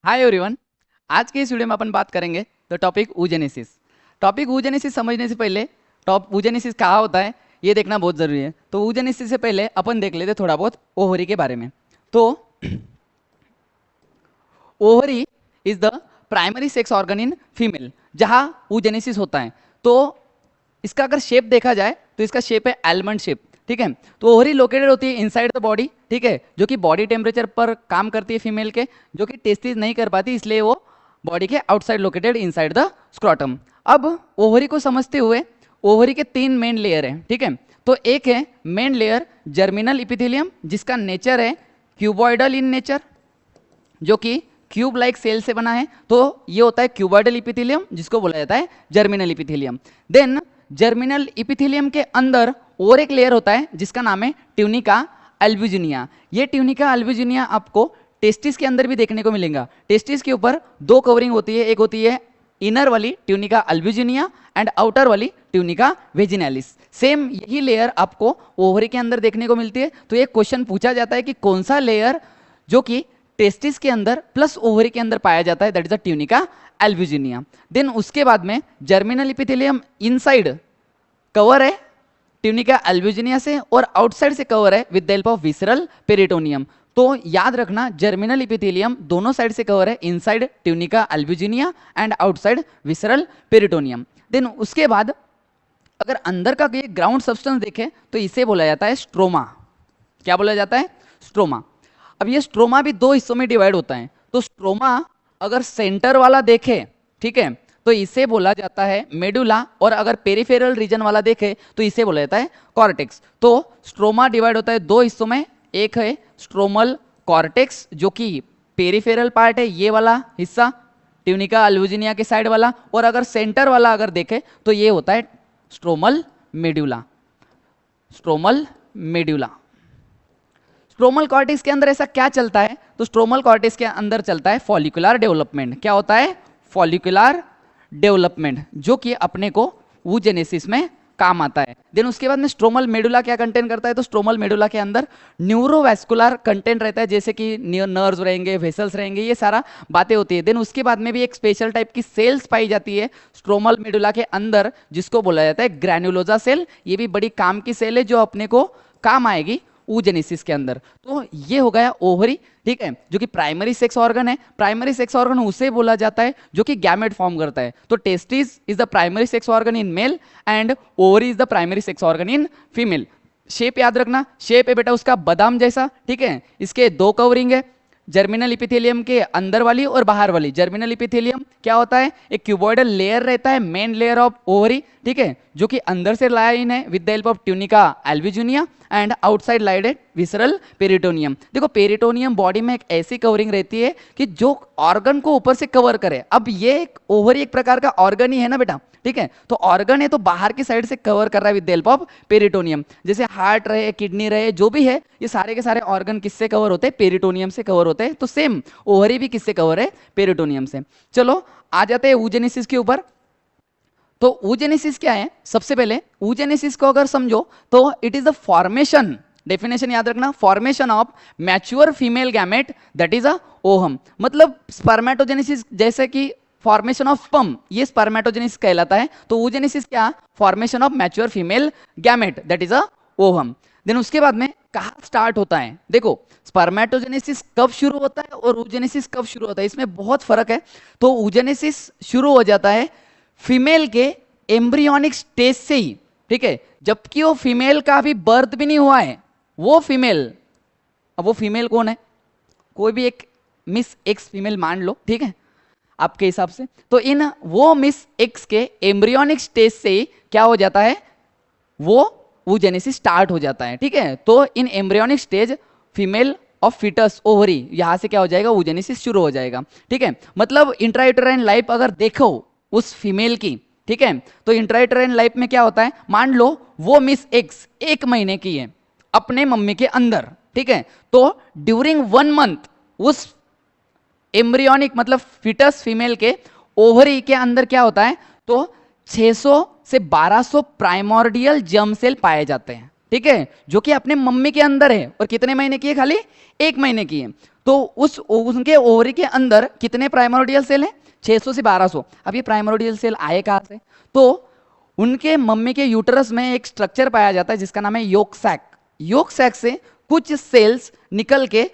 Hi everyone. आज के इस वीडियो में अपन बात करेंगे तो टॉपिक oogenesis। टॉपिक oogenesis समझने से पहले टॉप oogenesis कहाँ होता है ये देखना बहुत ज़रूरी है। तो oogenesis से पहले अपन देख लेते थोड़ा बहुत ओवरी के बारे में। तो ovary is the primary sex organ in female जहाँ oogenesis होता है। तो इसका अगर शेप देखा जाए तो इसका शेप है आलमंड शेप, ठीक है। तो ओवरी लोकेटेड होती है इनसाइड द बॉडी, ठीक है, जो कि बॉडी टेम्परेचर पर काम करती है फीमेल के, जो कि टेस्टिस नहीं कर पाती, इसलिए वो बॉडी के outside located inside the scrotum. अब ओवरी को समझते हुए ओवरी के तीन मेन लेयर हैं, ठीक है। तो एक है मेन लेयर जर्मिनल इपिथेलियम, जिसका नेचर है क्यूबॉइडल इन नेचर, जो कि क्यूब लाइक सेल से बना है। तो ये होता है क्यूबॉइडल इपिथेलियम, जिसको बोला जाता है germinal epithelium. Then germinal epithelium के अंदर और एक लेयर होता है जिसका नाम है ट्यूनिका अल्ब्यूजिनिया। ये ट्यूनिका अल्ब्यूजिनिया आपको टेस्टिस के अंदर भी देखने को मिलेगा। टेस्टिस के ऊपर दो कवरिंग होती है, एक होती है इनर वाली ट्यूनिका अल्ब्यूजिनिया एंड आउटर वाली ट्यूनिका वेजिनालिस। सेम यही लेयर आपको ओवरी के अंदर देखने को मिलती है। तो ये क्वेश्चन पूछा जाता है कि कौन सा लेयर जो कि टेस्टिस के अंदर प्लस ओवरी के अंदर पाया जाता है, that is the tunica albuginea. Then उसके बाद में जर्मिनल इपिथेलियम इनसाइड कवर है ट्यूनिका अल्ब्यूजिनिया से और आउटसाइड से कवर है with the help of visceral peritoneum. तो याद रखना जर्मिनल इपिथेलियम दोनों साइड से कवर है, inside tunica albuginea and outside visceral peritoneum. Then उसके बाद अगर अंदर का ये ग्राउंड सब्सटेंस देखें तो इसे बोला जाता है स्ट्रोमा। क्या बोला जाता है? स्ट्रोमा। अब ये स्ट्रोमा भी दो हिस्सों में डिवाइड होता है। तो स्ट्रोमा अगर सेंटर वाला देखे, ठीक है, तो इसे बोला जाता है मेडुला, और अगर पेरिफेरल रीजन वाला देखे तो इसे बोला जाता है कॉर्टेक्स। तो स्ट्रोमा डिवाइड होता है दो हिस्सों में, एक है स्ट्रोमल कॉर्टेक्स जो कि पेरिफेरल पार्ट है, ये वाला हिस्सा ट्यूनिका अल्ब्यूजिनिया के साइड वाला, और अगर सेंटर वाला अगर देखे तो ये होता है stromal medulla. Stromal medulla. Stromal cortex के अंदर ऐसा क्या चलता है? तो स्ट्रोमल कॉर्टेक्स के अंदर चलता है फॉलिकुलर डेवलपमेंट। क्या होता है? फॉलिकुलर डेवलपमेंट, जो कि अपने को oogenesis में काम आता है। देन उसके बाद में स्ट्रोमल मेडुला क्या कंटेंट करता है? तो स्ट्रोमल मेडुला के अंदर न्यूरोवैस्कुलर कंटेंट रहता है, जैसे कि नर्व्स रहेंगे, वेसल्स रहेंगे, ये सारा बातें होती है। देन उसके बाद में भी एक स्पेशल टाइप की सेल्स पाई जाती है स्ट्रोमल मेडुला के अंदर, जिसको बोला जाता है ग्रैन्युलोजा सेल। ये भी बड़ी काम की सेल है जो अपने को काम आएगी oogenesis के अंदर। तो ये हो गया ओवरी, ठीक है, जो कि प्राइमरी सेक्स ऑर्गन है। प्राइमरी सेक्स ऑर्गन उसे बोला जाता है जो कि गैमेट फॉर्म करता है। तो testis is the primary sex organ in male and ovary is the primary sex organ in female. Shape याद रखना, शेप है बेटा उसका बादाम जैसा, ठीक है। इसके दो कवरिंग है, जर्मिनल इपिथेलियम के अंदर वाली और बाहर वाली। जर्मिनल इपिथेलियम क्या होता है? एक क्यूबॉइडल लेयर रहता है, मेन लेयर ऑफ ओवरी, ठीक है, जो कि अंदर से लाइन है with the help of tunica albuginea and outside lined visceral peritoneum. देखो पेरिटोनियम बॉडी में एक ऐसी कवरिंग रहती है कि जो ऑर्गन को ऊपर से कवर करे। अब ये एक ओवरी एक प्रकार का ऑर्गन ही है ना बेटा, ठीक है। तो ऑर्गन है तो बाहर की साइड से कवर कर रहा है with the help of peritoneum. जैसे हार्ट रहे, किडनी रहे, जो भी है, ये सारे के सारे ऑर्गन किससे कवर होते हैं? पेरिटोनियम से कवर होते हैं। तो सेम ओवरी भी किससे कवर है? पेरिटोनियम से। चलो आ जाते हैं oogenesis के ऊपर। तो oogenesis क्या है? सबसे पहले oogenesis को अगर समझो तो it is the formation, definition याद रखना, formation of mature female gamete that is a ovum. मतलब स्पर्मेटोजेनेसिस जैसे कि फॉर्मेशन ऑफ स्पर्म, ये स्पर्मेटोजेनेसिस कहलाता है। तो oogenesis क्या? Formation of mature female gamete that is a ovum. Then उसके बाद में कहाँ स्टार्ट होता है? देखो स्पर्मेटोजेनेसिस कब शुरू होता है और oogenesis कब शुरू होता है, इसमें बहुत फर्क है। तो oogenesis शुरू हो जाता है फीमेल के एम्ब्रियोनिक स्टेज से ही, ठीक है, जबकि वो फीमेल का भी बर्थ भी नहीं हुआ है। वो फीमेल, अब वो फीमेल कौन है? कोई भी एक मिस एक्स फीमेल मान लो, ठीक है, आपके हिसाब से। तो इन वो मिस एक्स के एम्ब्रियोनिक स्टेज से ही क्या हो जाता है? वो oogenesis स्टार्ट हो जाता है, ठीक है। तो in embryonic stage female of foetus ovary, यहां से क्या हो जाएगा? oogenesis शुरू हो जाएगा, ठीक है। मतलब इंट्रायूटेराइन लाइफ अगर देखो उस फीमेल की, ठीक है, तो इंट्रायूटेराइन लाइफ में क्या होता है? मान लो वो मिस एक्स 1 महीने की है अपने मम्मी के अंदर, ठीक है, तो ड्यूरिंग 1 मंथ उस एम्ब्रियोनिक मतलब फीटस फीमेल के ओवरी के अंदर क्या होता है? तो 600 से 1200 प्राइमोर्डियल जर्म सेल पाए जाते हैं, ठीक है, जो कि अपने मम्मी के अंदर है। और कितने महीने की है? खाली 1 महीने की है। तो उनके ओवरी के अंदर कितने प्राइमोर्डियल सेल हैं? 600 से 1200। अब ये प्राइमोर्डियल सेल आए कहाँ से? तो उनके मम्मी के यूटरस में एक स्ट्रक्चर पाया जाता है जिसका नाम है योक सैक। योक सैक से कुछ सेल्स निकल के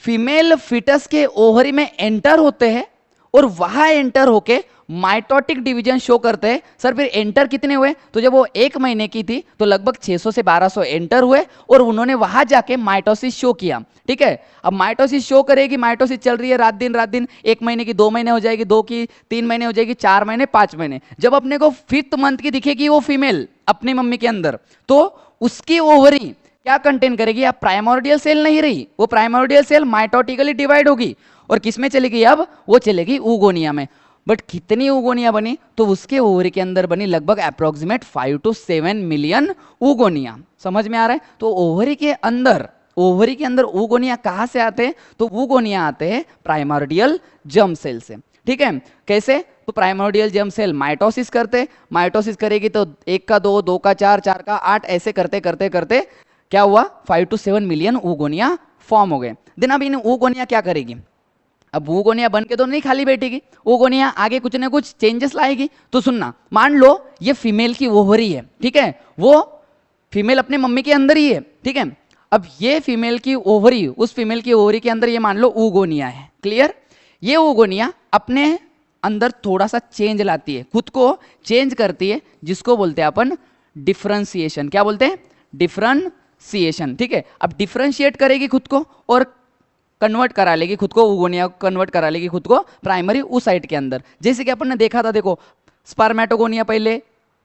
फीमेल फिटस के ओवरी में एंटर होते हैं और वहां एंटर होके माइटोटिक डिवीजन शो करते हैं। सर फिर एंटर कितने हुए? तो जब वो 1 महीने की थी तो लगभग 600 से 1200 एंटर हुए और उन्होंने वहां जाके माइटोसिस शो किया। ठीक है, अब माइटोसिस शो करेगी, माइटोसिस चल रही है रात दिन 1 महीने की 2 महीने हो जाएगी, 2 की 3 महीने हो जाएगी, 4 महीने 5 महीने। जब अपने को 5th मंथ की दिखेगी वो फीमेल अपनी मम्मी के अंदर, तो उसकी ओवरी क्या कंटेन करेगी? अब प्राइमोर्डियल सेल नहीं रही, वो प्राइमोर्डियल सेल माइटोटिकली डिवाइड होगी और किसमें चलेगी? अब वो चलेगी ऊगोनिया में। बट कितनी ऊगोनिया बनी? तो उसके ओवरी के अंदर बनी लगभग अप्रोक्सीमेट 5 to 7 मिलियन ऊगोनिया। समझ में आ रहा है? तो ओवरी के अंदर ऊगोनिया कहां से आते हैं? तो ऊगोनिया आते हैं प्राइमोर्डियल जर्म सेल से। ठीक है, कैसे? तो प्राइमोर्डियल जर्म सेल माइटोसिस करते, माइटोसिस करेगी तो 1 का 2, 2 का 4, 4 का 8, ऐसे करते करते करते क्या हुआ? 5 to 7 मिलियन ऊगोनिया फॉर्म हो गए। देन अब इन ऊगोनिया क्या करेगी? अब ऊगोनिया बन के तो नहीं खाली बैठेगी, ऊगोनिया आगे कुछ ना कुछ चेंजेस लाएगी। तो सुनना, मान लो ये फीमेल की ओवरी है, ठीक है, वो फीमेल अपने मम्मी के अंदर ही है, ठीक है। अब ये फीमेल की ओवरी, उस फीमेल की ओवरी के अंदर ये मान लो ऊगोनिया है, क्लियर। ये ऊगोनिया अपने अंदर थोड़ा सा चेंज लाती है, खुद को चेंज करती है, जिसको बोलते हैं अपन डिफरेंशिएशन। क्या बोलते हैं? डिफरेंशिएशन, ठीक है। अब डिफरेंशिएट करेगी खुद को और कन्वर्ट करा लेगी खुद को, ऊगोनिया कन्वर्ट करा लेगी खुद को प्राइमरी oocyte के अंदर। जैसे कि अपन ने देखा था, देखो स्पर्मेटोगोनिया पहले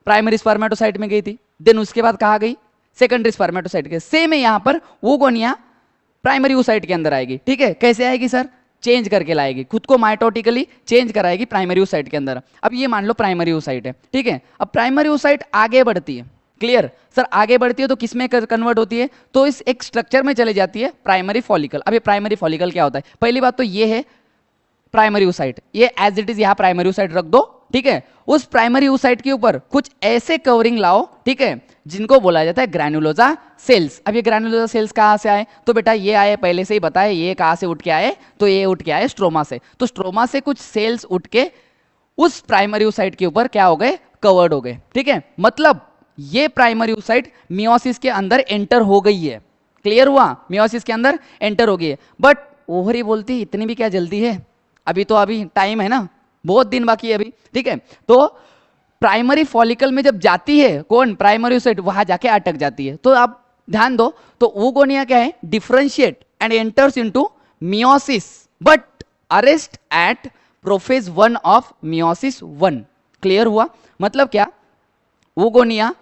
प्राइमरी स्पर्मेटोसाइट में गई थी, देन उसके बाद कहाँ गई? सेकेंडरी स्पर्मेटोसाइट के। सेम है यहाँ पर, ऊगोनिया प्राइमरी oocyte के अंदर आएगी, ठीक है। कैसे आएगी सर? चेंज करके लाएगी खुद को, माइटोटिकली चेंज कराएगी प्राइमरी oocyte के अंदर। अब ये मान लो प्राइमरी oocyte है, ठीक है। अब प्राइमरी oocyte आगे बढ़ती है, क्लियर सर। आगे बढ़ती है तो किसमें कन्वर्ट होती है? तो इस एक स्ट्रक्चर में चले जाती है, प्राइमरी फॉलिकल। अब ये प्राइमरी फॉलिकल क्या होता है? पहली बात तो ये है प्राइमरी oocyte, ये एज इट इज यहाँ प्राइमरी oocyte रख दो, ठीक है। उस प्राइमरी oocyte के ऊपर कुछ ऐसे कवरिंग लाओ, ठीक है, जिनको बोला जाता है ग्रैनुलोजा सेल्स। अब ये ग्रैनुलोजा सेल्स कहाँ से आए? तो बेटा ये आए, पहले से ही बताए, ये कहाँ से उठ के आए? तो ये उठ के आए स्ट्रोमा से। तो स्ट्रोमा से कुछ सेल्स उठ के उस प्राइमरी oocyte के ऊपर क्या हो गए? कवर्ड हो गए, ठीक है। मतलब ये प्राइमरी oocyte मियोसिस के अंदर एंटर हो गई है, क्लियर हुआ? मियोसिस के अंदर एंटर हो गई है। बट ओवरी बोलती है इतनी भी क्या जल्दी है, अभी तो अभी टाइम है ना, बहुत दिन बाकी है अभी, ठीक है। तो प्राइमरी फॉलिकल में जब जाती है कौन? प्राइमरी oocyte, वहां जाके अटक जाती है। तो आप ध्यान दो, तो ऊगोनिया क्या है? Differentiate and enters into meiosis but arrest at prophase 1 of meiosis 1। Clear हुआ? मतलब क्या? ऊगोनिया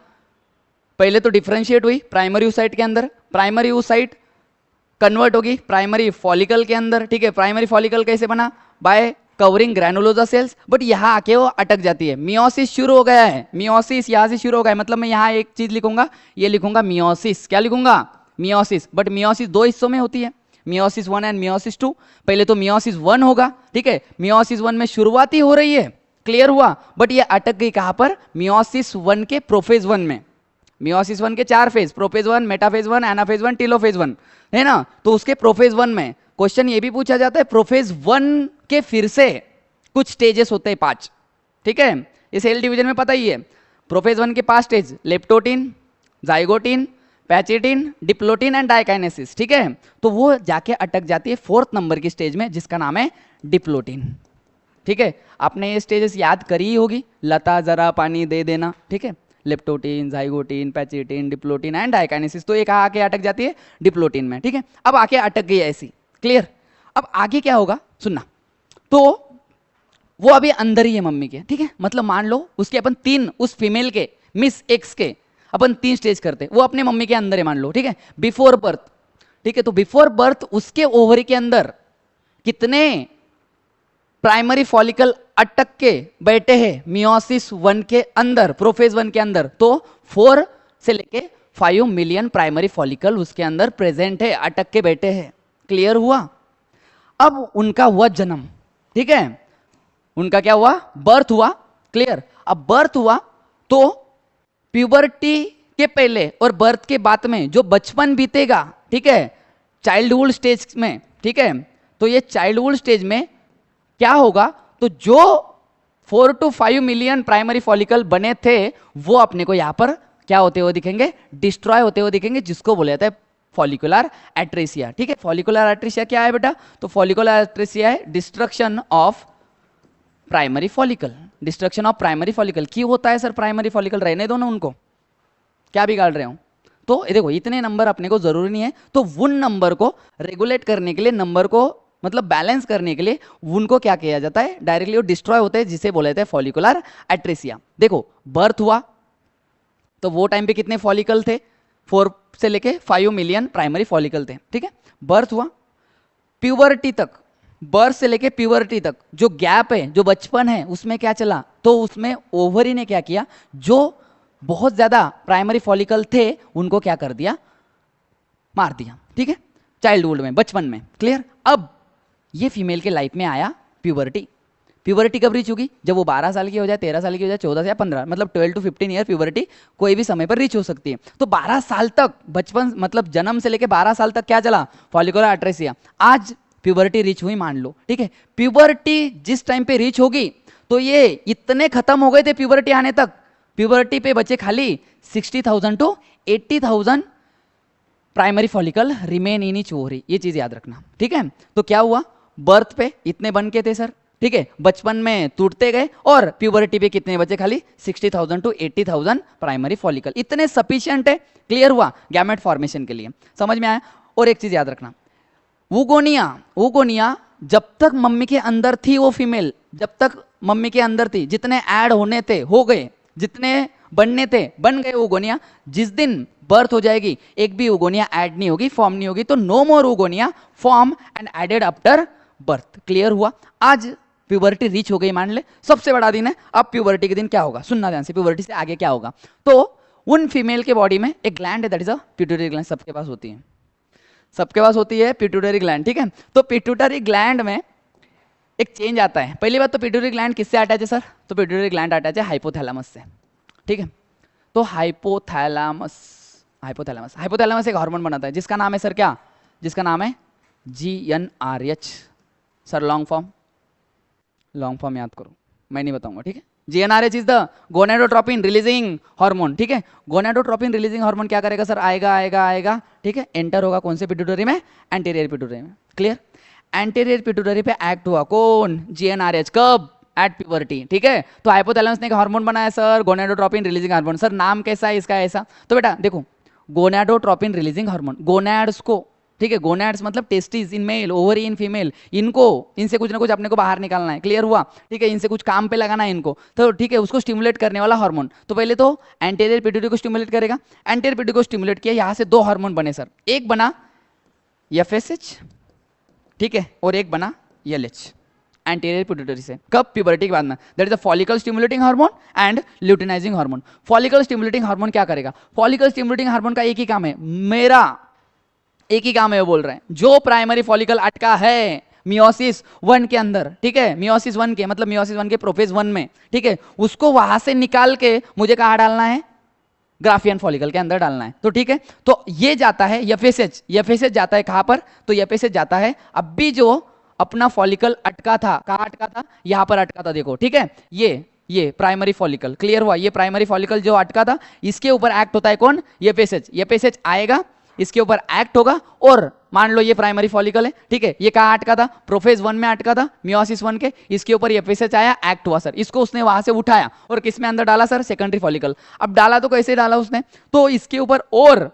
पहले तो डिफरेंशिएट हुई प्राइमरी oocyte के अंदर, प्राइमरी oocyte कन्वर्ट होगी प्राइमरी फॉलिकल के अंदर, ठीक है। प्राइमरी फॉलिकल कैसे बना? बाय कवरिंग ग्रैनुलोजा सेल्स, बट यहाँ आके वो अटक जाती है। मियोसिस शुरू हो गया है, मियोसिस यहाँ से शुरू हो गया है। मतलब मैं यहाँ एक चीज लिखूंगा, ये लिखूंगा मियोसिस। क्या लिखूंगा? मियोसिस। बट मियोसिस 2 हिस्सों में होती है, मियोसिस 1 एंड मियोसिस 2। पहले तो मियोसिस 1 होगा, ठीक है। मियोसिस 1 में शुरुआती हो रही है, क्लियर हुआ। बट ये अटक गई कहां पर? मियोसिस 1 के प्रोफेज 1 में। मियोसिस 1 के 4 phase, prophase 1, metaphase 1, anaphase 1, telophase 1, है ना। तो उसके प्रोफेज 1 में क्वेश्चन ये भी पूछा जाता है, प्रोफेज 1 के फिर से कुछ स्टेजेस होते हैं 5, ठीक है। ये सेल डिवीजन में पता ही है। प्रोफेज 1 के 5 stage, leptotene, zygotene, pachytene, diplotene and diakinesis, ठीक है। तो वो जाके अटक जाती है 4th नंबर की स्टेज में, जिसका नाम है डिप्लोटिन, ठीक है। आपने ये स्टेजेस याद करी ही होगी, लता जरा पानी दे देना, ठीक है। Leptotene, zygotene, pachytene, diplotene and diakinesis. तो ये कहाँ आके अटक जाती है? डिप्लोटिन में, ठीक है। अब आके अटक गई ऐसी, क्लियर। अब आगे क्या होगा सुनना, तो वो अभी अंदर ही है मम्मी के, ठीक है। मतलब मान लो उसके अपन 3, उस फीमेल के, मिस एक्स के अपन 3 स्टेज करते, वो अपने मम्मी के अंदर है मान लो, ठीक है। बिफोर बर्थ, ठीक है। तो बिफोर बर्थ उसके ओवरी के अंदर कितने प्राइमरी फॉलिकल अटक के बैठे हैं मियोसिस 1 के अंदर, प्रोफेज 1 के अंदर? तो 4 से लेके 5 मिलियन प्राइमरी फॉलिकल उसके अंदर प्रेजेंट है, अटक के बैठे हैं, क्लियर हुआ। अब उनका हुआ जन्म, ठीक है। उनका क्या हुआ? बर्थ हुआ, क्लियर। अब बर्थ हुआ तो प्यूबर्टी के पहले और बर्थ के बाद में जो बचपन बीतेगा, ठीक है, चाइल्डहुड स्टेज में, ठीक है। तो ये चाइल्डहुड स्टेज में क्या होगा, तो जो 4 to 5 मिलियन प्राइमरी फॉलिकल बने थे वो अपने को यहां पर क्या होते हुए दिखेंगे, डिस्ट्रॉय होते हुए दिखेंगे, जिसको बोला जाता है फॉलिकुलर एट्रेसिया। ठीक है, फॉलिकुलर एट्रेसिया क्या है बेटा, तो फॉलिकुलर एट्रेसिया है destruction of primary follicle. Destruction of primary follicle क्यों होता है सर, प्राइमरी फॉलिकल रहने दो ना उनको, क्या बिगाड़ रहे हो। तो ये देखो इतने नंबर अपने को जरूरी नहीं है, तो उन नंबर को रेगुलेट करने के लिए, नंबर को मतलब बैलेंस करने के लिए उनको क्या किया जाता है, डायरेक्टली वो डिस्ट्रॉय होते हैं, जिसे बोला जाता है फॉलिकुलर एट्रेसिया। देखो बर्थ हुआ तो वो टाइम पे कितने फॉलिकल थे, 4 से लेके 5 मिलियन प्राइमरी फॉलिकल थे। ठीक है, बर्थ हुआ, प्यूबर्टी तक, बर्थ से लेके प्यूबर्टी तक जो गैप है, जो बचपन है, उसमें क्या चला, तो उसमें ओवरी ने क्या किया, जो बहुत ज्यादा प्राइमरी फॉलिकल थे उनको क्या कर दिया, मार दिया। ठीक है, चाइल्डहुड में, बचपन में, क्लियर। अब ये फीमेल के लाइफ में आया प्यूबर्टी। प्यूबर्टी कब रीच होगी, जब वो 12 साल की हो जाए, 13 साल की हो जाए, 14 से या 15, मतलब 12 to 15 ईयर प्यूबर्टी कोई भी समय पर रीच हो सकती है। तो 12 साल तक, बचपन मतलब जन्म से लेके 12 साल तक क्या चला, फॉलिकुलर एट्रेसिया। आज प्यूबर्टी रीच हुई मान लो, ठीक है, प्यूबर्टी जिस टाइम पे रीच होगी तो ये इतने खत्म हो गए थे प्यूबर्टी आने तक, प्यूबर्टी पे बचे खाली 60,000 to 80,000 primary follicle remain in each ovary. ये चीज याद रखना। ठीक है, तो क्या हुआ, बर्थ पे इतने बन के थे सर, ठीक है, बचपन में टूटते गए, और प्यूबर्टी पे कितने बचे, खाली 60,000 to 80,000 प्राइमरी फॉलिकल। इतने सफिशिएंट है, क्लियर हुआ, गैमेट फॉर्मेशन के लिए, समझ में आया। और एक चीज याद रखना, वूगोनिया जब तक मम्मी के अंदर थी, वो फीमेल जब तक मम्मी के अंदर थी, जितने ऐड होने थे हो गए, जितने बनने थे बन गए वूगोनिया। जिस दिन बर्थ हो जाएगी एक भी वूगोनिया ऐड नहीं होगी, फॉर्म नहीं होगी, तो no more oogonia form and added after birth. Clear हुआ। आज प्यूबर्टी रीच हो गई मान ले, सबसे बड़ा दिन है। अब प्यूबर्टी के दिन क्या होगा, सुनना ध्यान से, प्यूबर्टी से आगे क्या होगा, तो उन फीमेल के बॉडी में एक ग्लैंड है, that is a pituitary gland. सबके पास होती है, सबके पास होती है पिट्यूटरी ग्लैंड। ठीक है, तो पिट्यूटरी ग्लैंड में एक चेंज आता है। पहली बात तो पिट्यूटरी ग्लैंड किससे अटैच है सर, तो पिट्यूटरी ग्लैंड अटैच है हाइपोथैलेमस से। ठीक है, तो हाइपोथैलेमस एक हार्मोन बनाता है जिसका नाम है सर क्या, जिसका नाम है GnRH। सर लॉन्ग फॉर्म याद करो, मैं नहीं बताऊंगा। ठीक है, GnRH is the gonadotropin releasing hormone. ठीक है, गोनेडोट्रोपिन रिलीजिंग हार्मोन क्या करेगा सर, आएगा, ठीक है, एंटर होगा कौन से पिट्यूटरी में, एंटीरियर पिट्यूटरी में। क्लियर, एंटीरियर पिट्यूटरी पे एक्ट हुआ कौन, GnRH, कब, एट प्यूबर्टी। ठीक है, तो हाइपोथैलेमस ने एक हार्मोन बनाया sir, gonadotropin releasing hormone. Sir नाम कैसा है इसका, ऐसा, तो बेटा देखो, गोनेडोट्रोपिन रिलीजिंग हार्मोन, गोनैड्स को, ठीक है, गोनैड्स मतलब testis in male, ovary in female, इनसे कुछ ना कुछ अपने को बाहर निकालना है। क्लियर हुआ, ठीक है, इनसे कुछ काम पे लगाना है इनको, तो ठीक है, उसको स्टिमुलेट करने वाला हार्मोन। तो पहले तो एंटीरियर पिट्यूटरी को स्टिमुलेट करेगा, एंटीरियर पिट्यूटरी को स्टिमुलेट किया, यहां से 2 हार्मोन बने सर, एक बना FSH, ठीक है, और एक बना LH, एंटीरियर पिट्यूटरी से। कब, प्यूबर्टी के बाद में। That is the follicle stimulating hormone and luteinizing hormone. Follicle stimulating hormone क्या करेगा, फॉलिकल स्टिमुलेटिंग हार्मोन का एक ही काम है, मेरा एक ही काम है, वो बोल रहे हैं, जो प्राइमरी फॉलिकल अटका है मियोसिस 1 के अंदर, ठीक है, मियोसिस 1 के मतलब मियोसिस 1 के प्रोफेज 1 में, ठीक है, उसको वहां से निकाल के मुझे कहाँ डालना है, ग्राफियन फॉलिकल के अंदर डालना है। तो ठीक है, तो ये जाता है FSH जाता है कहां पर, तो FSH जाता है अब भी जो अपना फॉलिकल अटका था, कहां अटका था, यहां पर अटका था, देखो। ठीक है, ये प्राइमरी फॉलिकल, क्लियर हुआ, ये प्राइमरी फॉलिकल जो अटका था, इसके ऊपर एक्ट होता है कौन, FSH आएगा, इसके ऊपर एक्ट होगा, और मान लो ये प्राइमरी फॉलिकल है, ठीक है, ये कहां अटका था, प्रोफेज 1 में अटका था, मियोसिस 1 के, इसके ऊपर FSH आया, एक्ट हुआ सर, इसको उसने वहां से उठाया और किस में अंदर डाला सर, सेकेंडरी फॉलिकल। अब डाला तो कैसे डाला उसने, तो इसके ऊपर और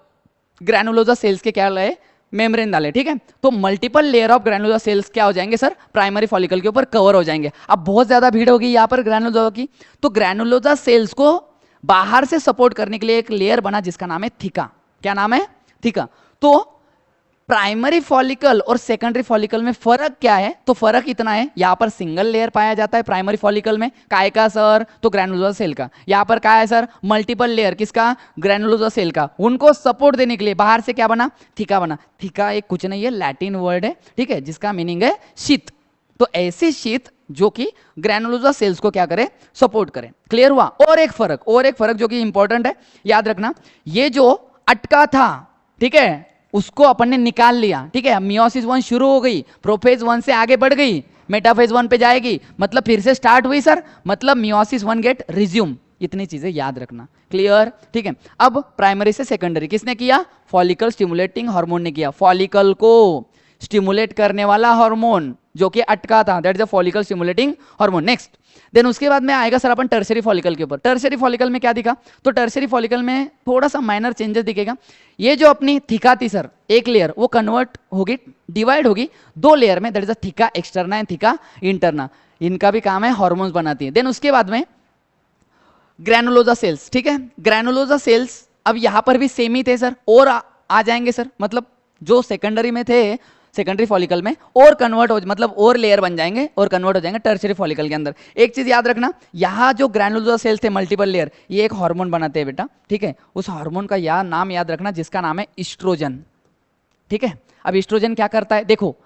ग्रैनुलोसा सेल्स के क्या लाए, मेम्ब्रेन डाले। ठीक है, तो multiple layer of granulosa cells क्या हो जाएंगे सर, प्राइमरी फॉलिकल के ऊपर कवर हो जाएंगे। अब बहुत ज्यादा भीड़ होगी यहाँ पर ग्रैनुलोसा की, तो ग्रैनुलोसा सेल्स को बाहर से सपोर्ट करने के लिए एक लेयर बना जिसका नाम है थीका। क्या नाम है, थीका। तो प्राइमरी फॉलिकल और सेकेंडरी फॉलिकल में फर्क क्या है, तो फर्क इतना है, यहां पर सिंगल लेयर पाया जाता है प्राइमरी फॉलिकल में, काय का सर, तो ग्रैनुलोसा सेल का। यहां पर क्या है सर, मल्टीपल लेयर, किसका, ग्रैनुलोसा सेल का। उनको सपोर्ट देने के लिए बाहर से क्या बना, थीका बना। थीका एक कुछ नहीं है, लैटिन वर्ड है, ठीक है, जिसका मीनिंग है शीत। तो ऐसी शीत जो कि ग्रैनुलोसा सेल्स को क्या करे, सपोर्ट करे। क्लियर हुआ। और एक फर्क जो कि इंपॉर्टेंट है, याद रखना, ये जो अटका था, ठीक है, उसको अपन ने निकाल लिया, ठीक है। मियोसिस 1 शुरू हो गई, प्रोफेज 1 से आगे बढ़ गई, मेटाफेज 1 पे जाएगी, मतलब फिर से स्टार्ट हुई सर, मतलब मियोसिस 1 गेट रिज्यूम। इतनी चीजें याद रखना, क्लियर, ठीक है। अब प्राइमरी से सेकेंडरी किसने किया? फॉलिकल स्टिमुलेटिंग हार्मोन ने किया। फॉलिकल को स्टिमुलेट करने वाला हार्मोन जो कि अटका था, that is a follicle stimulating hormone. Next, then उसके बाद में आएगा सर अपन टर्शरी फॉलिकल के ऊपर। टर्शरी फॉलिकल में क्या दिखा? तो टर्शरी फॉलिकल में थोड़ा सा माइनर चेंजेस दिखेगा। ये जो अपनी थीका थी सर, एक लेयर, वो कन्वर्ट होगी, डिवाइड होगी 2 लेयर में, that is a theca externa and theca interna. इनका भी काम है हार्मोन्स बनाती है। देन उसके बाद में ग्रैनुलोजा सेल्स, ठीक है। ग्रैनुलोजा सेल्स अब यहां पर भी सेम ही थे सर, और आ जाएंगे सर, मतलब जो सेकेंडरी में थे, सेकेंडरी फॉलिकल में और कन्वर्ट हो, मतलब और लेयर बन जाएंगे और कन्वर्ट हो जाएंगे टर्शरी फॉलिकल के अंदर। एक चीज याद रखना, यहां जो ग्रैनुलोजा सेल्स थे मल्टीपल लेयर, ये एक हार्मोन बनाते हैं बेटा, ठीक है। उस हार्मोन का नाम याद रखना जिसका नाम है ईस्ट्रोजन, ठीक है। अब ईस्ट्रोजन क्या करता है? देखो,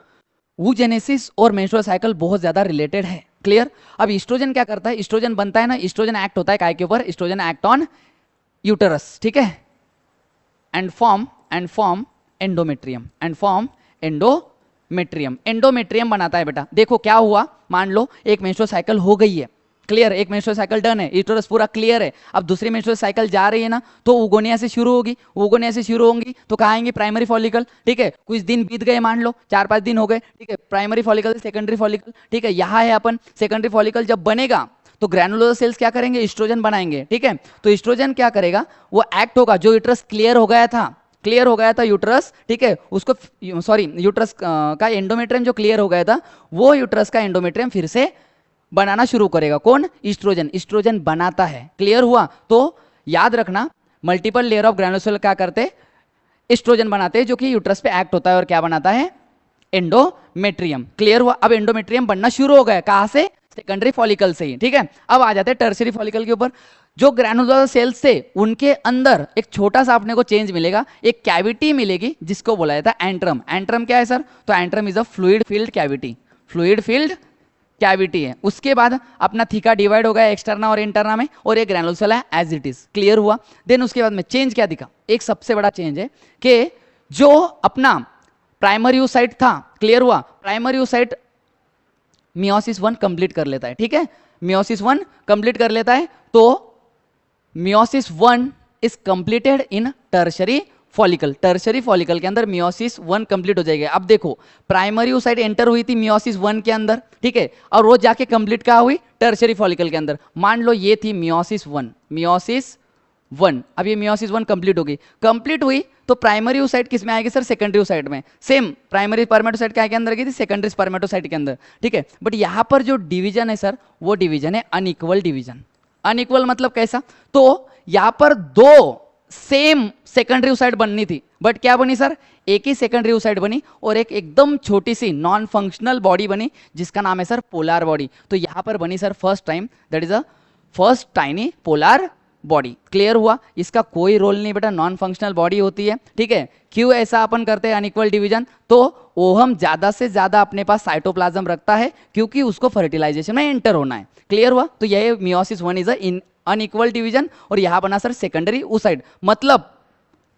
oogenesis और मेंस्ट्रुअल साइकिल बहुत ज्यादा रिलेटेड है, क्लियर। अब ईस्ट्रोजन क्या करता है? ईस्ट्रोजन बनता है ना, ईस्ट्रोजन एक्ट होता है काय के ऊपर? ईस्ट्रोजन एक्ट ऑन यूटरस, ठीक है, एंड फॉर्म एंडोमेट्रियम, एंडोमेट्रियम बनाता है बेटा। देखो क्या हुआ, मान लो एक मेंस्ट्रुअल साइकिल हो गई है, क्लियर, एक मेंस्ट्रुअल साइकिल डन है, यूटरस पूरा क्लियर है। अब दूसरी मेंस्ट्रुअल साइकिल जा रही है ना, तो उगोनिया से शुरू होगी, उगोनिया से शुरू होंगी तो कहाँ आएंगे? प्राइमरी फॉलिकल, ठीक है। कुछ दिन बीत गए, मान लो 4-5 दिन हो गए, ठीक है, प्राइमरी फॉलिकल से सेकेंडरी फॉलिकल, ठीक है। यहाँ है अपन, सेकेंडरी फॉलिकल जब बनेगा तो ग्रैनुलोसा सेल्स क्या करेंगे? ईस्ट्रोजन बनाएंगे, ठीक है। तो ईस्ट्रोजन क्या करेगा? वो एक्ट होगा, जो यूटरस क्लियर हो गया था यूटरस, ठीक है, उसको, सॉरी, यूटरस का एंडोमेट्रियम जो क्लियर हो गया था, वो यूटरस का एंडोमेट्रियम फिर से बनाना शुरू करेगा। कौन? ईस्ट्रोजन बनाता है, क्लियर हुआ। तो याद रखना, मल्टीपल लेयर ऑफ ग्रैनुलोसा क्या करते? ईस्ट्रोजन बनाते हैं, जो कि यूटरस पे एक्ट होता है और क्या बनाता है? एंडोमेट्रियम, क्लियर हुआ। अब एंडोमेट्रियम बनना शुरू हो गया, कहां से? सेकेंडरी फॉलिकल से ही, ठीक है। अब आ जाते हैं टर्शरी फॉलिकल के ऊपर। जो ग्रैनुलोसा सेल्स थे उनके अंदर एक छोटा सा अपने को चेंज मिलेगा, एक कैविटी मिलेगी जिसको बोला जाता है एंट्रम। एंट्रम क्या है सर? तो antrum is a fluid field cavity, fluid field cavity है। उसके बाद अपना थीका डिवाइड हो गया एक्सटर्ना और इंटरना में, और एक ग्रैनुलोसा है एज इट इज, क्लियर हुआ। देन उसके बाद में चेंज क्या दिखा? एक सबसे बड़ा चेंज है कि जो अपना प्राइमरी oocyte था, क्लियर हुआ, प्राइमरी oocyte मियोसिस 1 कंप्लीट कर लेता है, ठीक है, मियोसिस 1 कंप्लीट कर लेता है। तो meiosis 1 is completed in tertiary follicle. Tertiary follicle के अंदर मियोसिस 1 कंप्लीट हो जाएगा। अब देखो, प्राइमरी oocyte एंटर हुई थी मियोसिस 1 के अंदर, ठीक है, और वो जाके कंप्लीट कहाँ हुई? टर्शरी फॉलिकल के अंदर। मान लो ये थी मियोसिस 1, अब ये मियोसिस 1 कंप्लीट होगी, कंप्लीट हुई तो प्राइमरी oocyte किस में आएगी सर? सेकेंडरी oocyte में। सेम प्राइमरी स्पर्मेटोसाइट क्या के अंदर गई थी? सेकेंडरी स्पर्मेटोसाइट के अंदर, ठीक है। बट यहां पर जो डिवीजन है सर, वो डिवीजन है अनइक्वल डिवीजन। अनइक्वल मतलब कैसा? तो यहां पर 2 सेम सेकेंडरी oocyte बननी थी, बट क्या बनी सर? एक ही सेकेंडरी oocyte बनी और एक एकदम छोटी सी नॉन फंक्शनल बॉडी बनी जिसका नाम है सर पोलर बॉडी। तो यहां पर बनी sir first time, that is a first tiny polar body, clear हुआ। इसका कोई रोल नहीं बेटा, नॉन फंक्शनल बॉडी होती है, ठीक है। क्यों ऐसा अपन करते हैं अनइक्वल डिवीजन? तो ओहम ज्यादा से ज्यादा अपने पास साइटोप्लाज्म रखता है क्योंकि उसको फर्टिलाइजेशन में एंटर होना है, क्लियर हुआ। तो यह meiosis 1 is a unequal division, और यहां बना सर सेकेंडरी oocyte। मतलब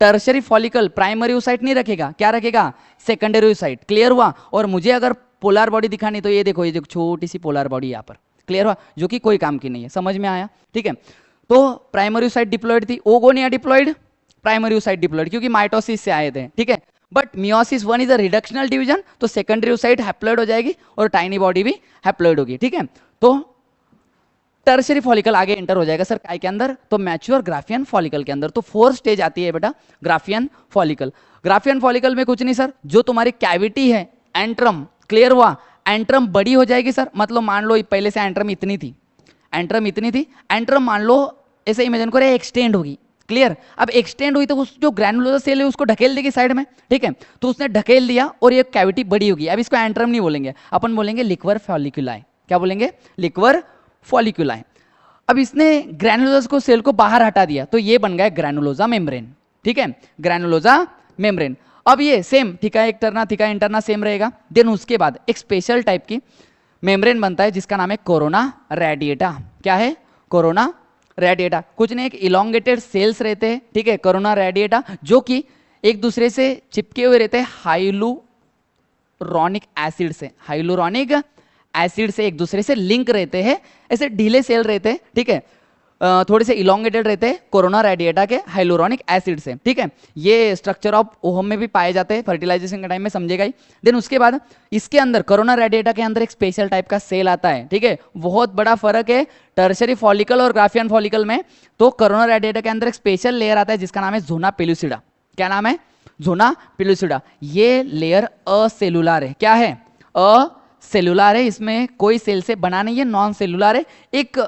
टर्शरी फॉलिकल प्राइमरी oocyte नहीं रखेगा, क्या रखेगा? सेकेंडरी oocyte, क्लियर हुआ। और मुझे अगर पोलर बॉडी दिखानी तो ये देखो, ये जो छोटी सी पोलर बॉडी यहाँ पर, क्लियर हुआ, जो कि कोई काम की नहीं है, समझ में आया, ठीक है। तो प्राइमरी oocyte डिप्लॉयड थी, oogonia diploid, primary oocyte diploid, क्योंकि माइटोसिस से आए थे, ठीक है। But meiosis 1 is a reductional division, तो सेकेंडरी oocyte हैप्लॉयड हो जाएगी और टाइनी बॉडी भी हैप्लॉयड होगी, ठीक है। तो टर्शरी फॉलिकल आगे एंटर हो जाएगा सर काय के अंदर? तो मैच्योर ग्राफियन फॉलिकल के अंदर। तो 4 स्टेज आती है बेटा ग्राफियन फॉलिकल। ग्राफियन फॉलिकल में कुछ नहीं सर, जो तुम्हारी कैविटी है एंट्रम, क्लियर हुआ, एंट्रम बड़ी हो जाएगी सर। मतलब मान लो पहले से एंट्रम इतनी थी, एंट्रम मान लो ऐसे इमेजिन करो एक्सटेंड होगी, क्लियर। अब एक्सटेंड हुई तो उस जो ग्रैनुलोसा सेल है उसको ढकेल देगी साइड में, ठीक है। तो उसने ढकेल दिया और ये कैविटी बड़ी होगी। अब इसको एंट्रम नहीं बोलेंगे, अपन बोलेंगे लिक्वर फॉलिकुलाई। क्या बोलेंगे? लिक्वर फॉलिकुलाई। अब इसने ग्रैनुलोसा को सेल को बाहर हटा दिया तो ये बन गया ग्रैनुलोसा मेम्ब्रेन, ठीक है, ग्रैनुलोसा मेम्ब्रेन। अब ये same theca externa theca interna same रहेगा। देन उसके बाद एक स्पेशल टाइप की मेम्ब्रेन बनता है जिसका नाम है कोरोना रेडिएटा। क्या है? Corona radiata. कुछ नहीं, एक इलोंगेटेड सेल्स रहते हैं, ठीक है, कोरोना रेडिएटा, जो कि एक दूसरे से चिपके हुए रहते हैं हाइलुरोनिक एसिड से, हाइलुरोनिक एसिड से एक दूसरे से लिंक रहते हैं, ऐसे ढीले सेल रहते हैं, ठीक है, थोड़े से इलोंगेटेड रहते हैं कोरोना रेडिएटा के हाइलुरोनिक एसिड से, ठीक है। ये स्ट्रक्चर ऑफ ओहम में भी पाए जाते हैं, फर्टिलाइजेशन के टाइम में समझेगा ही। देन उसके बाद इसके अंदर कोरोना रेडिएटा के अंदर एक स्पेशल टाइप का सेल आता है, ठीक है। बहुत बड़ा फर्क है टर्शरी फॉलिकल और ग्राफियन फॉलिकल में। तो कोरोना रेडिएटा के अंदर एक स्पेशल लेयर आता है जिसका नाम है जोना पेलुसिडा। क्या नाम है? Zona pellucida. ये लेयर असेलुलर है। क्या है? असेलुलर है, इसमें कोई सेल से बना नहीं है, नॉन सेलुलर है, एक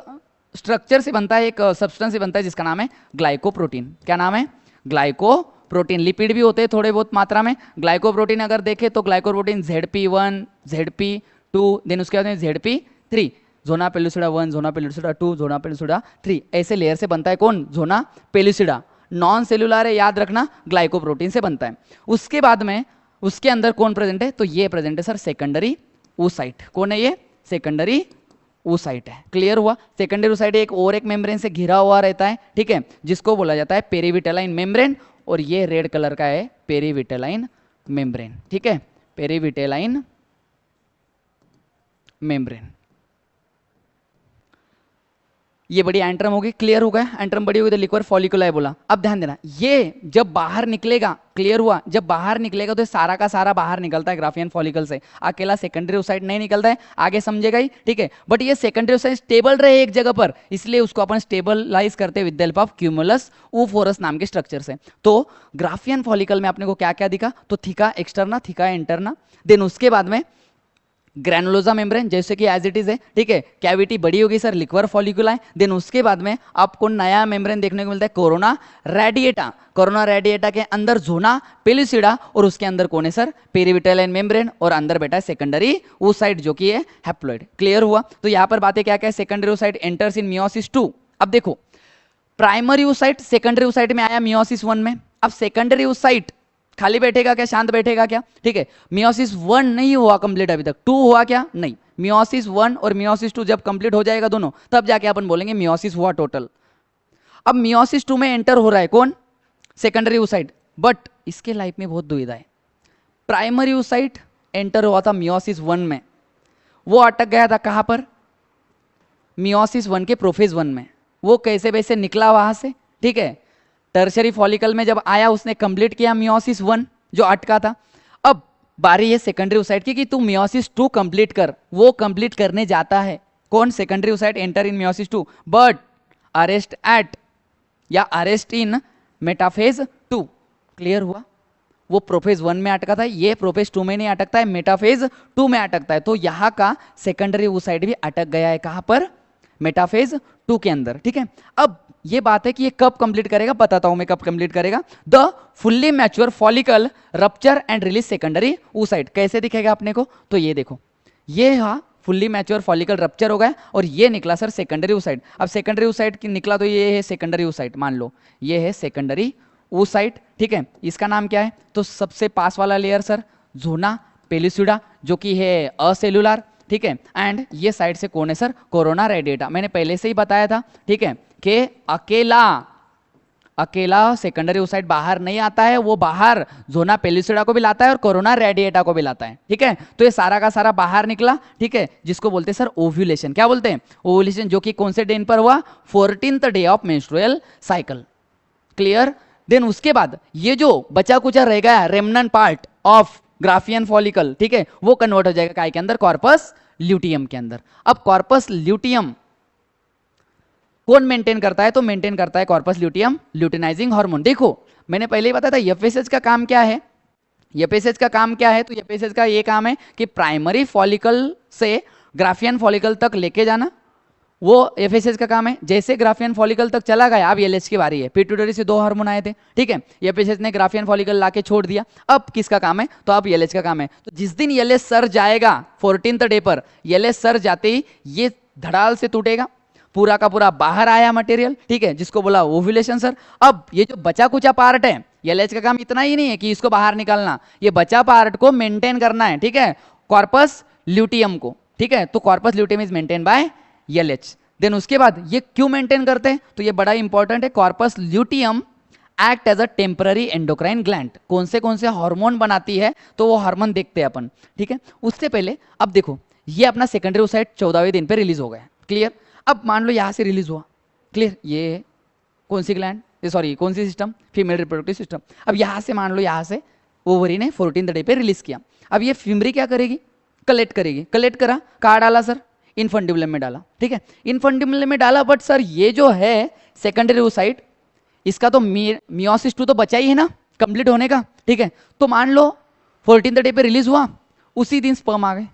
स्ट्रक्चर से बनता है, एक सब्सटेंस से बनता है जिसका नाम है ग्लाइकोप्रोटीन। क्या नाम है? ग्लाइकोप्रोटीन। लिपिड भी होते हैं थोड़े बहुत मात्रा में। ग्लाइकोप्रोटीन अगर देखें तो ग्लाइकोप्रोटीन ZP1, ZP2, देन उसके बाद में ZP3, zona pellucida 1, zona pellucida 2, zona pellucida 3, ऐसे लेयर से बनता है। कौन? Zona pellucida. नॉन सेलुलर है, याद रखना, ग्लाइकोप्रोटीन से बनता है। उसके बाद में उसके अंदर कौन प्रेजेंट है? तो ये प्रेजेंट है सर सेकेंडरी oocyte। कौन है ये? सेकेंडरी oocyte है। क्लियर हुआ? सेकेंडरी oocyte एक और एक मेम्ब्रेन से घिरा हुआ रहता है, ठीक है, जिसको बोला जाता है पेरीविटेलाइन मेम्ब्रेन, और ये रेड कलर का है पेरीविटेलाइन मेम्ब्रेन, ठीक है, पेरीविटेलाइन मेम्ब्रेन। ये बड़ी एंट्रम होगी। क्लियर हो गया? एंट्रम बड़ी होगी तो लिक्वर फॉलिकुला है बोला। अब ध्यान देना, ये जब बाहर निकलेगा, क्लियर हुआ, जब बाहर निकलेगा तो सारा का सारा बाहर निकलता है ग्राफियन फॉलिकल से, अकेला सेकेंडरी oocyte नहीं निकलता है, आगे समझेगा ही, ठीक है। बट ये सेकेंडरी oocyte स्टेबल रहे एक जगह पर, इसलिए उसको अपन स्टेबलाइज करते हैं with the help of cumulus oophorus नाम के स्ट्रक्चर से। तो ग्राफियन फॉलिकल में आपने को क्या क्या दिखा? तो थिका एक्सटर्ना, थिका इंटरना, देन उसके बाद में ग्रैनुलोजा मेम्ब्रेन जैसे कि एज इट इज है, ठीक है, कैविटी बड़ी होगी सर, लिक्वर फॉलिकुला है। देन उसके बाद में आपको नया मेम्ब्रेन देखने को मिलता है कोरोना रेडिएटा। कोरोना रेडिएटा के अंदर जोना पेलुसिडा, और उसके अंदर कौन है सर? पेरीविटेलाइन मेम्ब्रेन, और अंदर बैठा है सेकेंडरी oocyte जो कि है हैप्लॉइड। क्लियर हुआ? तो यहां पर बातें क्या क्या है? Secondary oocyte enters in meiosis 2। अब देखो, प्राइमरी oocyte सेकेंडरी oocyte में आया मियोसिस 1 में। अब सेकेंडरी oocyte खाली बैठेगा क्या? शांत बैठेगा क्या? ठीक है, मियोसिस 1 नहीं हुआ कंप्लीट अभी तक, 2 हुआ क्या? नहीं। मियोसिस 1 और मियोसिस 2 जब कंप्लीट हो जाएगा दोनों, तब जाके अपन बोलेंगे मियोसिस हुआ टोटल। अब मियोसिस 2 में एंटर हो रहा है कौन? Secondary oocyte। बट इसके लाइफ में बहुत दुविधा है। प्राइमरी oocyte एंटर हुआ था मियोसिस 1 में, वो अटक गया था कहां पर? मियोसिस 1 के प्रोफेज 1 में। वो कैसे वैसे निकला वहां से, ठीक है। टर्शरी फॉलिकल में जब आया उसने कंप्लीट किया मियोसिस 1 जो अटका था। अब बारी है सेकेंडरी oocyte की कि तू मियोसिस 2 कंप्लीट कर। वो कंप्लीट करने जाता है कौन? Secondary oocyte enter in meiosis 2, but arrest at या अरेस्ट इन मेटाफेज 2। क्लियर हुआ? वो प्रोफेज 1 में अटका था, ये प्रोफेज 2 में नहीं अटकता है, मेटाफेज 2 में अटकता है। तो यहां का सेकेंडरी oocyte भी अटक गया है कहां पर? मेटाफेज 2 के अंदर, ठीक है। अब ये बात है कि ये कब कंप्लीट करेगा, बताता हूं मैं कब कंप्लीट करेगा। The fully mature follicle rupture and release secondary oocyte। कैसे दिखेगा अपने को? तो ये देखो, ये हा फुल्ली मैच्योर फॉलिकल रप्चर हो गया और ये निकला सर सेकेंडरी oocyte। अब सेकेंडरी oocyte की निकला तो ये है सेकेंडरी oocyte, मान लो ये है सेकेंडरी oocyte, ठीक है। इसका नाम क्या है? तो सबसे पास वाला लेयर सर जोना पेलुसिडा जो कि है असेलुलर, ठीक है। एंड ये साइड से कौन है सर? Corona radiata. मैंने पहले से ही बताया था, ठीक है, कि अकेला सेकेंडरी oocyte बाहर नहीं आता है, वो बाहर जोना पेलुसिडा को भी लाता है और कोरोना रेडिएटा को भी लाता है, ठीक है। तो ये सारा का सारा बाहर निकला, ठीक है, जिसको बोलते हैं सर ओव्यूलेशन। क्या बोलते हैं? ओव्यूलेशन, जो कि कौन से दिन पर हुआ? 14th day of menstrual cycle. Clear? Then उसके बाद ये जो बचा कुचा रह गया remnant part of Graafian follicle, ठीक है, वो कन्वर्ट हो जाएगा काय के अंदर? कॉर्पस ल्यूटियम के अंदर। अब कॉर्पस ल्यूटियम कौन मेंटेन करता है? तो मेंटेन करता है कॉर्पस ल्यूटियम ल्यूटिनाइजिंग हार्मोन। देखो मैंने पहले ही बताया था एफएसएच का काम क्या है। एफएसएच का काम क्या है? तो एफएसएच का ये काम है कि प्राइमरी फॉलिकल से ग्राफियन फॉलिकल तक लेके जाना, वो एफएसएच का काम है। जैसे ग्राफियन फॉलिकल तक चला गया, अब एलएच की बारी है। पिट्यूटरी से 2 हार्मोन आए थे, ठीक है, एफएसएच ने ग्राफियन फॉलिकल लाके छोड़ दिया। अब किसका काम है? तो अब एलएच का काम है। तो जिस दिन एलएच सर जाएगा 14th डे पर, एलएच सर जाते ही ये धड़ाल से टूटेगा, पूरा का पूरा बाहर आया मटेरियल, ठीक है, जिसको बोला ओव्यूलेशन सर। अब ये जो बचा कुचा पार्ट है, एलएच का काम इतना ही नहीं है कि इसको बाहर निकालना, ये बचा पार्ट को मेंटेन करना है, ठीक है, कॉर्पस ल्यूटियम को, ठीक है। तो corpus luteum is maintain by LH. Then उसके बाद ये क्यों मेंटेन करते हैं? तो ये बड़ा इंपॉर्टेंट है। Corpus luteum act as a temporary endocrine gland. कौन से हार्मोन बनाती है, तो वो हार्मोन देखते हैं अपन, ठीक है। उससे पहले अब देखो, ये अपना सेकेंडरी ओसाइट 14वें दिन पे रिलीज हो गया, क्लियर। अब मान लो यहां से रिलीज हुआ, क्लियर, ये कौन सी ग्लैंड, सॉरी कौन सी सिस्टम, फीमेल रिप्रोडक्टिव सिस्टम। अब यहां से मान लो यहां से ओवरी ने 14th डे पे रिलीज किया। अब ये फिमरी क्या करेगी, कलेक्ट करेगी। कलेक्ट करा, कहाँ डाला सर, इनफंडिबुलम में डाला, ठीक है, इनफंडिबुलम में डाला। बट सर ये जो है सेकेंडरी ओसाइट, इसका तो मियोसिस 2 तो बचा ही है ना कंप्लीट होने का, ठीक है। तो मान लो 14th डे पे रिलीज हुआ, उसी दिन स्पर्म आ गए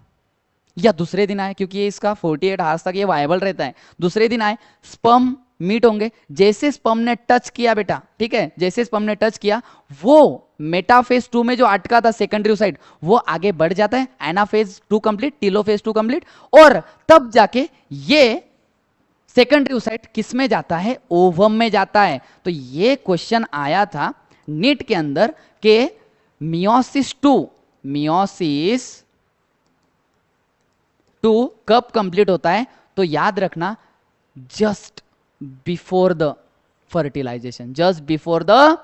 या दूसरे दिन आए, क्योंकि ये इसका 48 आवर्स तक ये वायबल रहता है। दूसरे दिन आए, स्पर्म मीट होंगे। जैसे स्पर्म ने टच किया बेटा, ठीक है, जैसे स्पर्म ने टच किया, वो मेटाफेज 2 में जो अटका था सेकेंडरी ओसाइट, वो आगे बढ़ जाता है, एनाफेज 2 कंप्लीट, टीलोफेज 2 कंप्लीट, और तब जाके ये सेकेंडरी ओसाइट किस में जाता है, ओवम में जाता है। तो ये क्वेश्चन आया था नीट के अंदर के मियोसिस 2 कब कंप्लीट होता है, तो याद रखना just before the fertilization, just before the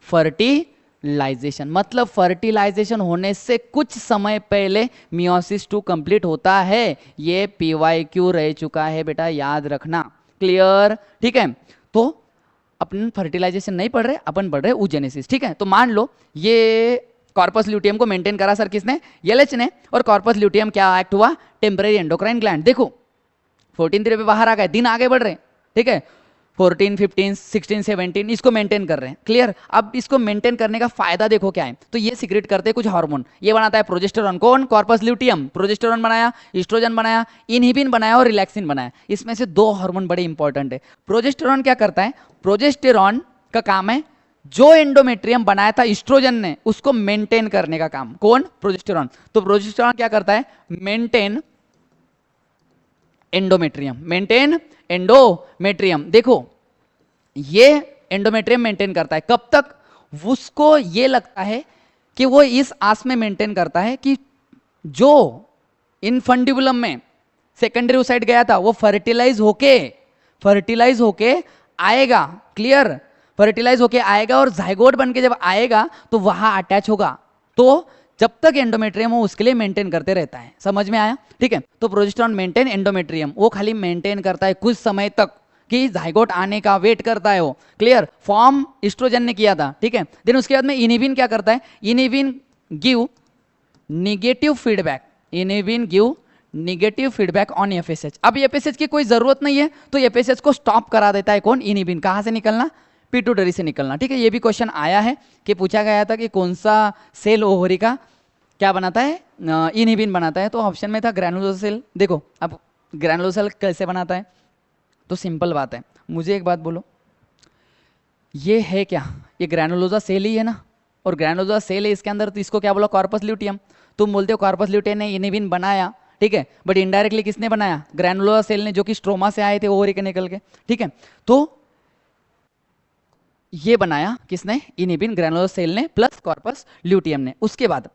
fertilization, मतलब फर्टिलाइजेशन होने से कुछ समय पहले मियोसिस 2 कंप्लीट होता है। ये PYQ रह चुका है बेटा, याद रखना, क्लियर, ठीक है। तो अपन फर्टिलाइजेशन नहीं पढ़ रहे, अपन पढ़ रहे oogenesis, ठीक है। तो मान लो ये कॉर्पस ल्यूटियम को मेंटेन करा सर किसने, एलएच ने, और कॉर्पस ल्यूटियम क्या एक्ट हुआ, टेम्पररी एंडोक्राइन ग्लैंड। देखो 14th डे पे बाहर आ गए, दिन आगे बढ़ रहे हैं, ठीक है, 14, 15, 16, 17 इसको मेंटेन कर रहे हैं, क्लियर। अब इसको मेंटेन करने का फायदा देखो क्या है, तो ये सीक्रेट करते हैं कुछ हार्मोन। ये बनाता है प्रोजेस्टेरॉन, कौन, कॉर्पस ल्यूटियम, प्रोजेस्टेरॉन बनाया, ईस्ट्रोजन बनाया, इनहिबिन बनाया और रिलैक्सिन बनाया। इसमें से 2 हार्मोन बड़े इंपॉर्टेंट है। प्रोजेस्टेरॉन क्या करता है, प्रोजेस्टेरॉन का काम है जो एंडोमेट्रियम बनाया था ईस्ट्रोजन ने, उसको मेंटेन करने का काम, कौन, प्रोजेस्टेरॉन। तो प्रोजेस्टेरॉन क्या करता है, मेंटेन एंडोमेट्रियम, मेंटेन एंडोमेट्रियम। देखो ये एंडोमेट्रियम मेंटेन करता है, कब तक, उसको ये लगता है कि वो इस आस में मेंटेन करता है कि जो इनफंडिबुलम में सेकेंडरी ओसाइट गया था वो फर्टिलाइज होके आएगा, क्लियर, फर्टिलाइज होके आएगा और जाइगोट बन के जब आएगा तो वहां अटैच होगा। तो जब तक एंडोमेट्रियम हो उसके लिए मेंटेन करते रहता है, समझ में आया, ठीक है। तो प्रोजेस्टेरॉन मेंटेन एंडोमेट्रियम, वो खाली मेंटेन करता है कुछ समय तक कि जाइगोट आने का वेट करता है वो, क्लियर। फॉर्म ईस्ट्रोजन ने किया था, ठीक है। देन उसके बाद में इनहिबिन क्या करता है, inhibin give negative feedback, inhibin give negative feedback on FSH. अब एफएसएच की कोई जरूरत नहीं है तो एफएसएच को स्टॉप करा देता है कौन, इनहिबिन। कहां से निकलना, पिट्यूटरी से निकलना, ठीक है। ये भी क्वेश्चन आया है कि पूछा गया था कि कौन सा सेल ओवरी का क्या बनाता है, इनहिबिन बनाता है। तो ऑप्शन में था ग्रैनुलोसा सेल। देखो अब ग्रैनुलोसा सेल कैसे बनाता है, तो सिंपल बात है, मुझे एक बात बोलो, ये है क्या, ये ग्रैनुलोसा सेल ही है ना, और ग्रैनुलोसा सेल है इसके अंदर, तो इसको क्या बोला, कॉर्पस ल्यूटियम। तुम बोलते हो कॉर्पस ल्यूटियम ने इनहिबिन बनाया, ठीक है, बट इनडायरेक्टली किसने बनाया, ग्रैनुलोसा सेल ने, जो कि स्ट्रोमा से आए थे ओवरी के निकल के, ठीक है। तो ये बनाया किसने, इनहिबिन, ग्रैनुलोसा सेल ने प्लस कॉर्पस ल्यूटियम ने। उसके बाद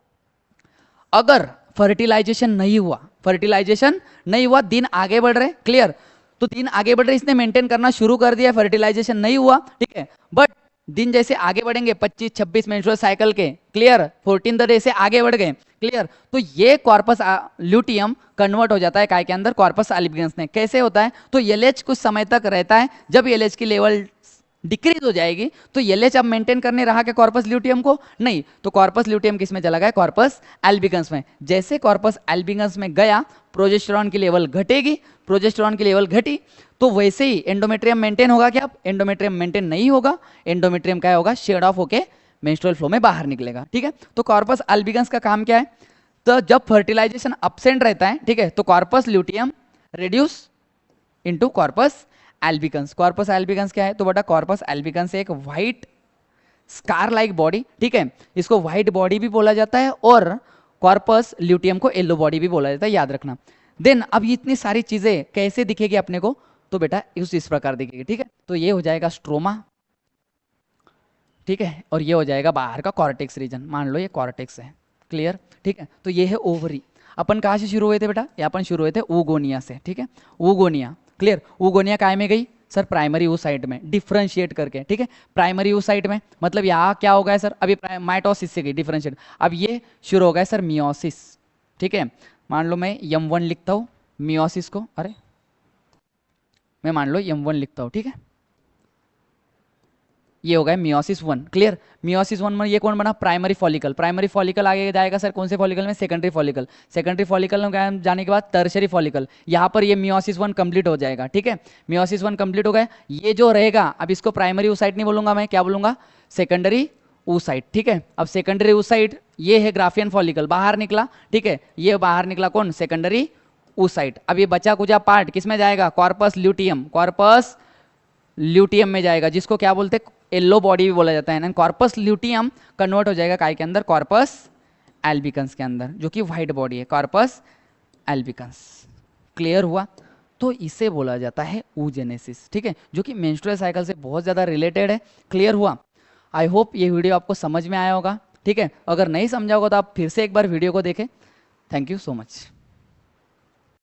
अगर फर्टिलाइजेशन नहीं हुआ, दिन आगे बढ़ रहे, क्लियर, तो दिन आगे बढ़ रहे, इसने मेंटेन करना शुरू कर दिया, फर्टिलाइजेशन नहीं हुआ, ठीक है, बट दिन जैसे आगे बढ़ेंगे 25-26 मेंस्ट्रुअल साइकिल के, क्लियर, 14th डे से आगे बढ़ गए, क्लियर, तो ये कॉर्पस ल्यूटियम कन्वर्ट हो जाता है काय के अंदर, कॉर्पस अल्बिगेंस में। कैसे होता है, तो एलएच कुछ समय तक रहता है, जब एलएच की लेवल डिक्रीज हो जाएगी तो एलएच अब मेंटेन करने रहा के कॉर्पस ल्यूटियम को नहीं, तो कॉर्पस ल्यूटियम किस में चला गया, कॉर्पस एल्बिगन्स में। जैसे कॉर्पस एल्बिगन्स में गया, प्रोजेस्टेरॉन की लेवल घटेगी, प्रोजेस्टेरॉन की लेवल घटी तो वैसे ही एंडोमेट्रियम मेंटेन होगा क्या, एंडोमेट्रियम मेंटेन नहीं होगा, एंडोमेट्रियम क्या होगा, शेड ऑफ होके मेंस्ट्रुअल फ्लो में बाहर निकलेगा, ठीक है। तो कॉर्पस एल्बिगन्स का काम क्या है, तो जब फर्टिलाइजेशन अब्सेंट रहता है, ठीक है, तो corpus luteum reduce into corpus albicans. Corpus albicans क्या है, तो बेटा कॉर्पस एल्बिगन्स एक व्हाइट स्कार लाइक बॉडी, ठीक है, इसको व्हाइट बॉडी भी बोला जाता है और कॉर्पस ल्यूटियम को येलो बॉडी भी बोला जाता है, याद रखना। देन अब इतनी सारी चीजें कैसे दिखेगी अपने को, तो बेटा इस प्रकार दिखेगी, ठीक है। तो ये हो जाएगा स्ट्रोमा, ठीक है, और ये हो जाएगा बाहर का कॉर्टेक्स रीजन, मान लो ये कॉर्टेक्स है, क्लियर, ठीक है। तो ये है ओवरी। अपन कहाँ से शुरू हुए थे बेटा, ये अपन शुरू हुए थे ऊगोनिया से, ठीक है, ऊगोनिया, क्लियर। ऊगोनिया काय में गई, सर प्राइमरी oocyte में डिफरेंशिएट करके, ठीक है। प्राइमरी oocyte में मतलब यहाँ क्या हो गया सर, अभी माइटोसिस से गई डिफरेंशिएट, अब ये शुरू हो गया सर मियोसिस, ठीक है। मान लो मैं M1 लिखता हूँ मियोसिस को, अरे मैं मान लो M1 लिखता हूँ, ठीक है। ये हो गया मियोसिस 1, क्लियर। मियोसिस 1 में ये कौन बना, प्राइमरी फॉलिकल। प्राइमरी फॉलिकल आगे जाएगा सर कौन से फॉलिकल में, सेकेंडरी फॉलिकल। सेकेंडरी फॉलिकल में जाने के बाद टर्शरी फॉलिकल, यहाँ पर ये मियोसिस 1 कंप्लीट हो जाएगा, ठीक है। मियोसिस 1 कंप्लीट हो गया, ये जो रहेगा अब इसको प्राइमरी oocyte नहीं बोलूंगा मैं, क्या बोलूंगा, सेकेंडरी oocyte, ठीक है। अब सेकेंडरी oocyte ये है ग्राफियन फॉलिकल, बाहर निकला, ठीक है। ये बाहर निकला कौन, सेकेंडरी oocyte। अब ये बचा कुचा पार्ट किस में जाएगा, कॉर्पस ल्यूटियम, कॉर्पस ल्यूटियम में जाएगा, जिसको क्या बोलते हैं, येलो बॉडी भी बोला जाता है ना। कॉर्पस ल्यूटियम कन्वर्ट हो जाएगा काय के अंदर, कॉर्पस एल्बिकन्स के अंदर, जो कि व्हाइट बॉडी है, कॉर्पस एल्बिकन्स। क्लियर हुआ। तो इसे बोला जाता है oogenesis, ठीक है, जो कि मेंस्ट्रुअल साइकिल से बहुत ज़्यादा रिलेटेड है। क्लियर हुआ। आई होप ये वीडियो आपको समझ में आया होगा, ठीक है। अगर नहीं समझा होगा तो आप फिर से एक बार वीडियो को देखें। Thank you so much.